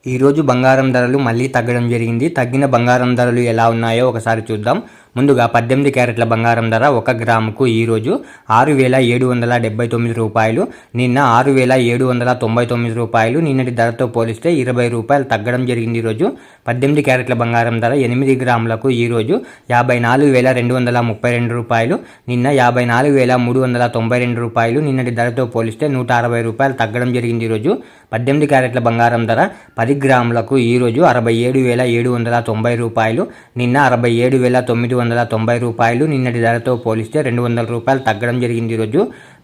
ఈరోజు బంగారం ధరలు మళ్ళీ తగ్గడం జరిగింది. తగ్గిన బంగారం ధరలు ఎలా ఉన్నాయో ఒకసారి చూద్దాం. ముందుగా 18 క్యారెట్ల బంగారం ధర 1 గ్రాముకు ఈరోజు 6,779 రూపాయలు, నిన్న 6,799 రూపాయలు. నిన్నటి ధరతో పోలిస్తే 20 రూపాయలు తగ్గడం జరిగింది. ఈరోజు 18 క్యారెట్ల బంగారం ధర 8 గ్రాములకు ఈరోజు 54,232 రూపాయలు, నిన్న 54,392 రూపాయలు. నిన్నటి ధరతో పోలిస్తే 160 రూపాయలు తగ్గడం జరిగింది. ఈరోజు 18 క్యారెట్ల బంగారం ధర 10 గ్రాములకు ఈరోజు 67,790 రూపాయలు, నిన్న 67,990 రూపాయలు. నిన్నటి ధరతో పోలిస్తే 200 రూపాయలు తగ్గడం జరిగింది. ఈరోజు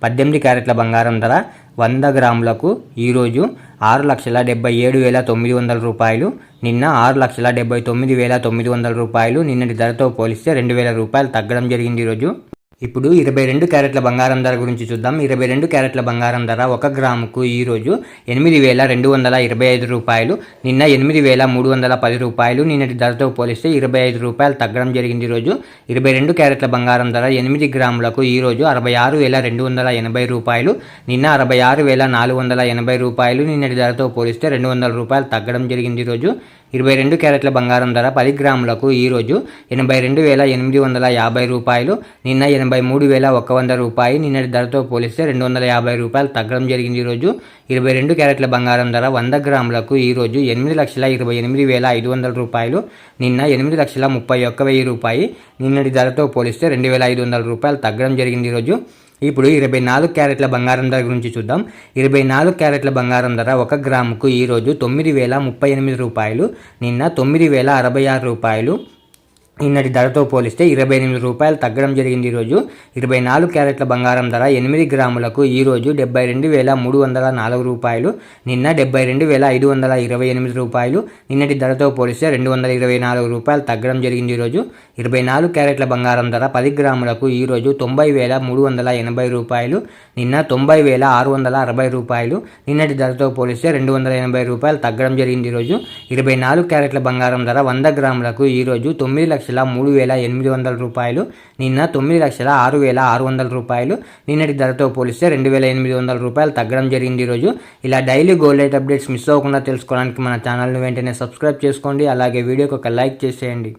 18 క్యారెట్ల బంగారం ధర 100 గ్రాములకు ఈరోజు 6,77,900 రూపాయలు, నిన్న 6,79,900 రూపాయలు. నిన్నటి ధరతో పోలిస్తే 2,000 రూపాయలు తగ్గడం జరిగింది. ఈరోజు ఇప్పుడు 22 క్యారెట్ల బంగారం ధర గురించి చూద్దాం. 22 క్యారెట్ల బంగారం ధర 1 గ్రాముకు ఈరోజు 8,225 రూపాయలు, నిన్న 8,310 రూపాయలు. నిన్నటి ధరతో పోలిస్తే 25 రూపాయలు తగ్గడం జరిగింది. ఈరోజు 22 క్యారెట్ల బంగారం ధర 8 గ్రాములకు ఈరోజు 66,280 రూపాయలు, నిన్న 66,480 రూపాయలు. నిన్నటి ధరతో పోలిస్తే 200 రూపాయలు తగ్గడం జరిగింది. ఈరోజు 22 క్యారెట్ల బంగారం ధర 10 గ్రాములకు ఈరోజు 82,850 రూపాయలు, నిన్న 83,100 రూపాయలు. నిన్నటి ధరతో పోలిస్తే 250 రూపాయలు తగ్గడం జరిగింది. ఈరోజు 22 క్యారెట్ల బంగారం ధర 100 గ్రాములకు ఈరోజు 8,28,500 రూపాయలు, నిన్న 8,31,000 రూపాయలు. నిన్నటి ధరతో పోలిస్తే 2,500 రూపాయలు తగ్గడం జరిగింది. ఈరోజు ఇప్పుడు 24 క్యారెట్ల బంగారం ధర గురించి చూద్దాం. 24 క్యారెట్ల బంగారం ధర 1 గ్రాముకు ఈరోజు 9,038 రూపాయలు, నిన్న 9,066 రూపాయలు. నిన్నటి ధరతో పోలిస్తే 28 రూపాయలు తగ్గడం జరిగింది. ఈరోజు 24 క్యారెట్ల బంగారం ధర 8 గ్రాములకు ఈరోజు 72,304 రూపాయలు, నిన్న 72,528 రూపాయలు. నిన్నటి ధరతో పోలిస్తే 224 రూపాయలు తగ్గడం జరిగింది. ఈరోజు 24 క్యారెట్ల బంగారం ధర 10 గ్రాములకు ఈరోజు 90,380 రూపాయలు, నిన్న 90,660 రూపాయలు. నిన్నటి ధరతో పోలిస్తే 280 రూపాయలు తగ్గడం జరిగింది. ఈరోజు 24 క్యారెట్ల బంగారం ధర 100 గ్రాములకు ఈరోజు 9,03,800 రూపాయలు, నిన్న 9,06,600 రూపాయలు. నిన్నటి ధరతో పోలిస్తే 2,800 రూపాయలు తగ్గడం జరిగింది. ఈరోజు ఇలా daily gold rate updates miss అవ్వకుండా తెలుసుకోవడానికి మన ఛానల్ని వెంటనే సబ్స్క్రైబ్ చేసుకోండి. అలాగే వీడియోకి ఒక లైక్ చేసేయండి.